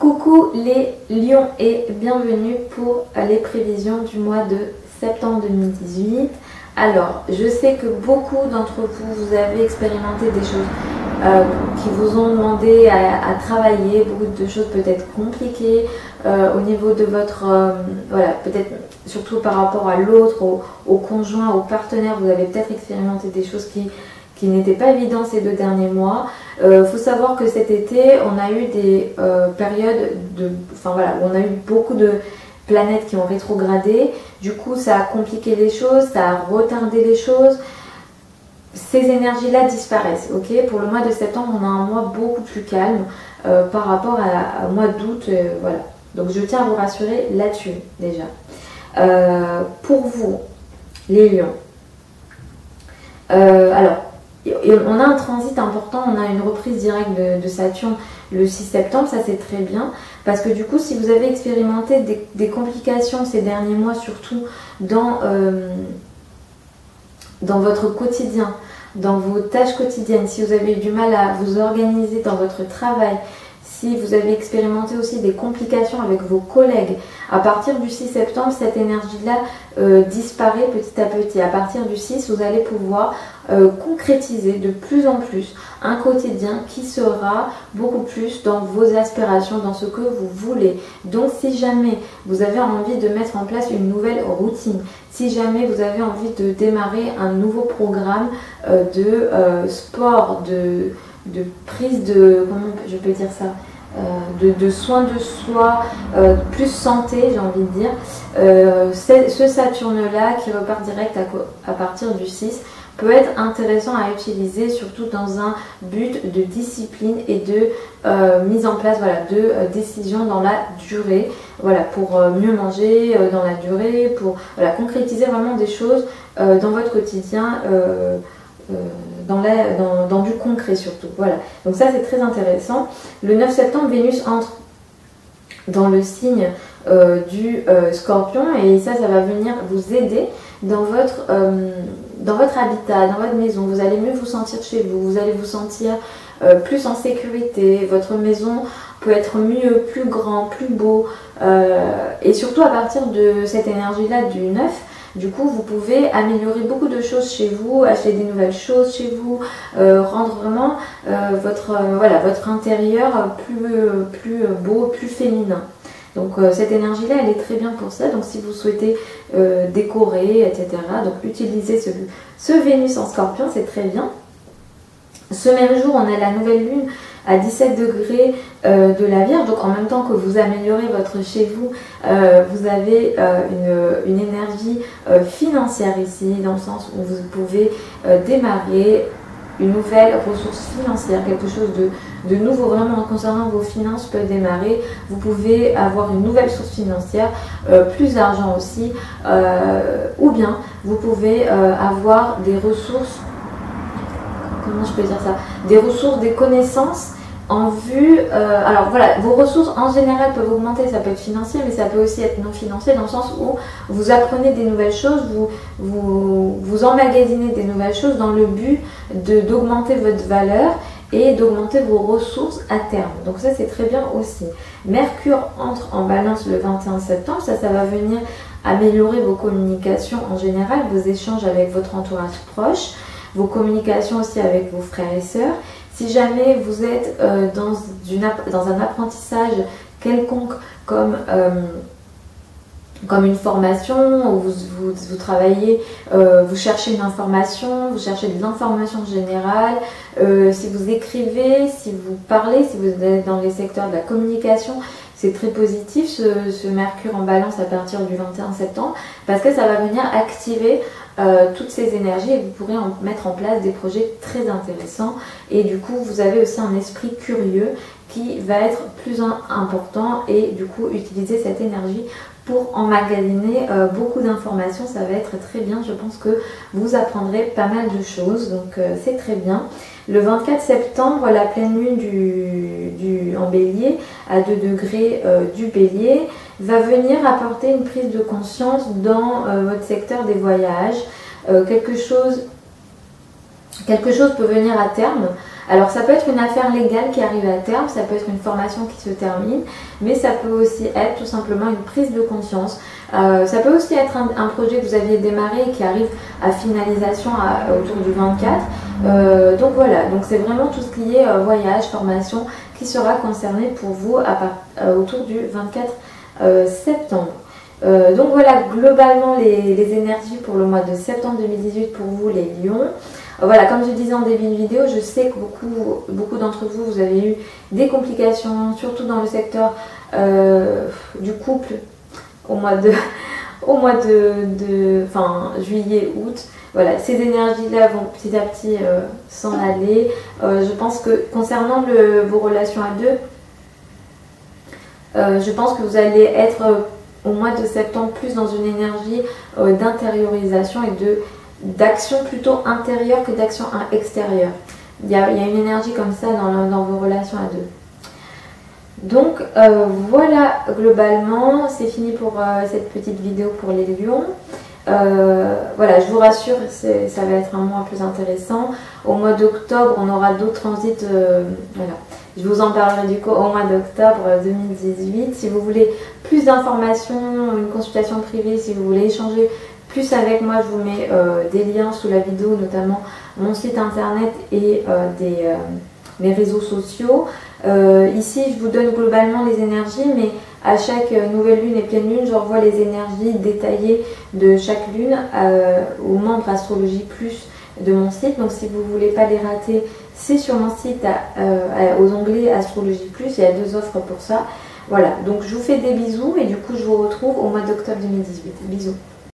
Coucou les lions et bienvenue pour les prévisions du mois de septembre 2018. Alors, je sais que beaucoup d'entre vous, vous avez expérimenté des choses qui vous ont demandé à travailler, beaucoup de choses peut-être compliquées au niveau de votre, voilà, peut-être surtout par rapport à l'autre, au conjoint, au partenaire, vous avez peut-être expérimenté des choses qui n'étaient pas évidentes ces 2 derniers mois. Faut savoir que cet été, on a eu des périodes de, enfin voilà, on a eu beaucoup de planètes qui ont rétrogradé. Du coup, ça a compliqué les choses, ça a retardé les choses. Ces énergies-là disparaissent. Ok, pour le mois de septembre, on a un mois beaucoup plus calme par rapport au mois d'août. Voilà. Donc, je tiens à vous rassurer là-dessus déjà. Pour vous, les lions. Alors. On a un transit important, on a une reprise directe de Saturne le 6 septembre, ça c'est très bien. Parce que du coup, si vous avez expérimenté des complications ces derniers mois, surtout dans votre quotidien, dans vos tâches quotidiennes, si vous avez eu du mal à vous organiser dans votre travail, si vous avez expérimenté aussi des complications avec vos collègues, à partir du 6 septembre, cette énergie-là disparaît petit à petit. À partir du 6, vous allez pouvoir concrétiser de plus en plus un quotidien qui sera beaucoup plus dans vos aspirations, dans ce que vous voulez. Donc, si jamais vous avez envie de mettre en place une nouvelle routine, si jamais vous avez envie de démarrer un nouveau programme de sport, de prise de, comment je peux dire ça, de soins de soi, plus santé, j'ai envie de dire, ce Saturne-là qui repart direct à partir du 6 peut être intéressant à utiliser, surtout dans un but de discipline et de mise en place, voilà, de décision dans la durée, voilà, pour mieux manger dans la durée, pour voilà, concrétiser vraiment des choses dans votre quotidien, dans du concret surtout. Voilà. Donc ça c'est très intéressant. Le 9 septembre, Vénus entre dans le signe du Scorpion et ça va venir vous aider dans votre habitat, dans votre maison. Vous allez mieux vous sentir chez vous, vous allez vous sentir plus en sécurité. Votre maison peut être mieux, plus grand, plus beau et surtout à partir de cette énergie-là du 9. Du coup, vous pouvez améliorer beaucoup de choses chez vous, acheter des nouvelles choses chez vous, rendre vraiment votre intérieur plus beau, plus féminin. Donc cette énergie-là, elle est très bien pour ça. Donc si vous souhaitez décorer, etc., donc utilisez ce Vénus en Scorpion, c'est très bien. Ce même jour, on a la nouvelle lune à 17 degrés de la Vierge. Donc en même temps que vous améliorez votre chez vous, vous avez une énergie financière ici, dans le sens où vous pouvez démarrer une nouvelle ressource financière, quelque chose de nouveau vraiment concernant vos finances peut démarrer. Vous pouvez avoir une nouvelle source financière, plus d'argent aussi, ou bien vous pouvez avoir des ressources, comment je peux dire ça, des ressources, des connaissances en vue, alors voilà, vos ressources en général peuvent augmenter, ça peut être financier, mais ça peut aussi être non financier dans le sens où vous apprenez des nouvelles choses, vous emmagasinez des nouvelles choses dans le but d'augmenter votre valeur et d'augmenter vos ressources à terme. Donc ça c'est très bien aussi. Mercure entre en balance le 21 septembre, ça va venir améliorer vos communications en général, vos échanges avec votre entourage proche, vos communications aussi avec vos frères et sœurs. Si jamais vous êtes dans un apprentissage quelconque comme une formation, où vous travaillez, vous cherchez une information, vous cherchez de l'information générale, si vous écrivez, si vous parlez, si vous êtes dans les secteurs de la communication, c'est très positif ce Mercure en balance à partir du 21 septembre parce que ça va venir activer toutes ces énergies et vous pourrez mettre en place des projets très intéressants et du coup vous avez aussi un esprit curieux qui va être plus important et du coup utiliser cette énergie pour emmagasiner beaucoup d'informations. Ça va être très bien, je pense que vous apprendrez pas mal de choses, donc c'est très bien. Le 24 septembre, la pleine lune en bélier, à 2 degrés du bélier, va venir apporter une prise de conscience dans votre secteur des voyages. Quelque chose peut venir à terme. Alors ça peut être une affaire légale qui arrive à terme, ça peut être une formation qui se termine, mais ça peut aussi être tout simplement une prise de conscience. Ça peut aussi être un projet que vous aviez démarré et qui arrive à finalisation autour du 24. Donc voilà, donc c'est vraiment tout ce qui est voyage, formation qui sera concerné pour vous autour du 24 septembre. Donc voilà globalement les énergies pour le mois de septembre 2018 pour vous les lions. Voilà, comme je disais en début de vidéo, je sais que beaucoup d'entre vous, vous avez eu des complications, surtout dans le secteur du couple au mois de juillet, août. Voilà, ces énergies-là vont petit à petit s'en aller. Je pense que concernant vos relations à deux, je pense que vous allez être au mois de septembre plus dans une énergie d'intériorisation et d'action plutôt intérieure que d'action extérieure. Il y a une énergie comme ça dans vos relations à deux. Donc voilà, globalement, c'est fini pour cette petite vidéo pour les lions. Voilà, je vous rassure, ça va être un mois plus intéressant. Au mois d'octobre, on aura d'autres transits. Voilà. Je vous en parlerai du coup au mois d'octobre 2018. Si vous voulez plus d'informations, une consultation privée, si vous voulez échanger plus avec moi, je vous mets des liens sous la vidéo, notamment mon site internet et mes réseaux sociaux. Ici, je vous donne globalement les énergies, mais à chaque nouvelle lune et pleine lune, je revois les énergies détaillées de chaque lune aux membres Astrologie Plus de mon site. Donc si vous ne voulez pas les rater, c'est sur mon site aux onglets Astrologie Plus. Il y a 2 offres pour ça. Voilà, donc je vous fais des bisous et du coup je vous retrouve au mois d'octobre 2018. Bisous.